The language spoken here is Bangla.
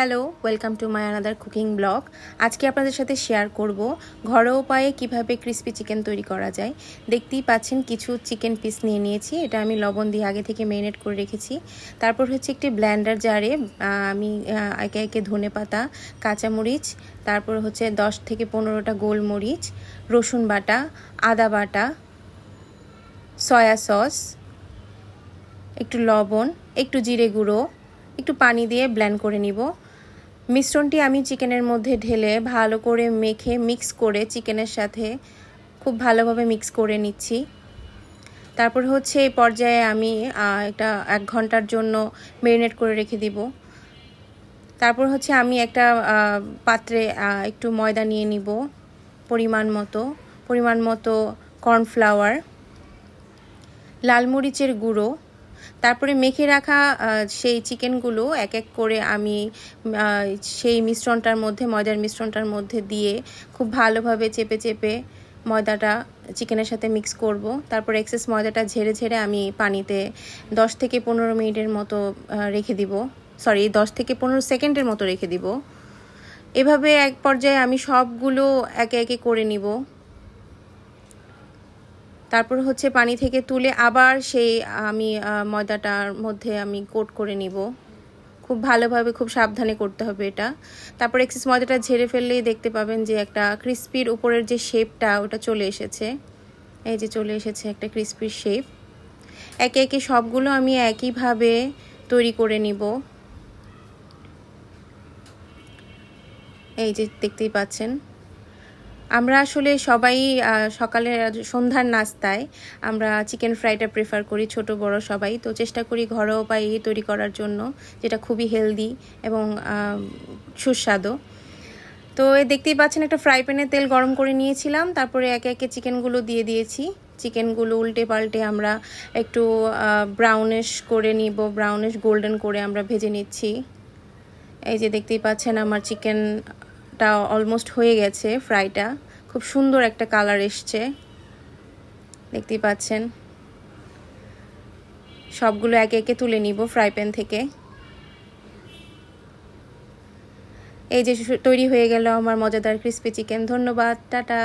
Hello, welcome to my another cooking blog. আজকে আপনাদের সাথে শেয়ার করব ঘরোয়া উপায়ে কিভাবে ক্রিস্পি চিকেন তৈরি করা যায়। দেখতেই পাচ্ছেন কিছু চিকেন পিস নিয়ে নিয়েছি। এটা আমি লবণ দিয়ে আগে থেকে মেরিনেট করে রেখেছি। তারপর হচ্ছে একটি ব্লেন্ডার জারে আমি একে একে ধনেপাতা, কাঁচামরিচ, তারপর হচ্ছে 10 থেকে 15টা গোলমরিচ, রসুন বাটা, আদা বাটা, সয়া সস, একটু লবণ, একটু জিরে গুঁড়ো, একটু পানি দিয়ে ব্লেন্ড করে নিব। মিশ্রণটি আমি চিকেনের মধ্যে ঢেলে ভালো করে মেখে মিক্স করে চিকেনের সাথে খুব ভালোভাবে মিক্স করে নিচ্ছি। তারপর হচ্ছে এই পর্যায়ে আমি এটা 1 ঘন্টার জন্য মেরিনেট করে রেখে দিব। তারপর হচ্ছে আমি একটা পাত্রে একটু ময়দা নিয়ে নিব, পরিমাণ মতো কর্নফ্লাওয়ার, লাল মরিচের গুঁড়ো। তারপরে মেখে রাখা সেই চিকেনগুলো এক এক করে আমি সেই মিশ্রণটার মধ্যে, ময়দার মিশ্রণটার মধ্যে দিয়ে খুব ভালোভাবে চেপে চেপে ময়দাটা চিকেনের সাথে মিক্স করব। তারপর এক্সেস ময়দাটা ঝেড়ে ঝেড়ে আমি পানিতে 10 থেকে 15 মিনিটের মতো রেখে দিব, 10 থেকে 15 সেকেন্ডের মতো রেখে দিব। এভাবে এক পর্যায়ে আমি সবগুলো একে একে করে নিব। তারপর হচ্ছে পানি থেকে তুলে আবার সেই আমি ময়দাটার মধ্যে আমি কোট করে নিব। খুব ভালোভাবে, খুব সাবধানে করতে হবে এটা। তারপর এক্সেস ময়দাটা ঝেড়ে ফেললেই দেখতে পাবেন যে একটা ক্রিস্পির উপরের যে শেপটা ওটা চলে এসেছে। এই যে চলে এসেছে একটা ক্রিস্পির শেপ। একে একে সবগুলো আমি একইভাবে তৈরি করে নিব। এই যে দেখতেই পাচ্ছেন। আমরা আসলে সবাই সকালে সন্ধ্যার নাস্তায় আমরা চিকেন ফ্রাইটা প্রেফার করি, ছোট বড় সবাই। তো চেষ্টা করি ঘরোয়া উপায়ে তৈরি করার জন্য, যেটা খুবই হেলদি এবং সুস্বাদু। তো দেখতেই পাচ্ছেন একটা ফ্রাই প্যানে তেল গরম করে নিয়েছিলাম। তারপরে একে একে চিকেনগুলো দিয়ে দিয়েছি। চিকেনগুলো উল্টে পাল্টে আমরা একটু ব্রাউনিশ করে নিব, ব্রাউনিশ গোল্ডেন করে আমরা ভেজে নিচ্ছি। এই যে দেখতেই পাচ্ছেন আমার চিকেনটা অলমোস্ট হয়ে গেছে। ফ্রাইটা খুব সুন্দর একটা কালার এসছে, দেখতেই পাচ্ছেন। সবগুলো একে একে তুলে নিব ফ্রাই প্যান থেকে। এই যে তৈরি হয়ে গেল আমার মজাদার ক্রিস্পি চিকেন। ধন্যবাদ, টাটা।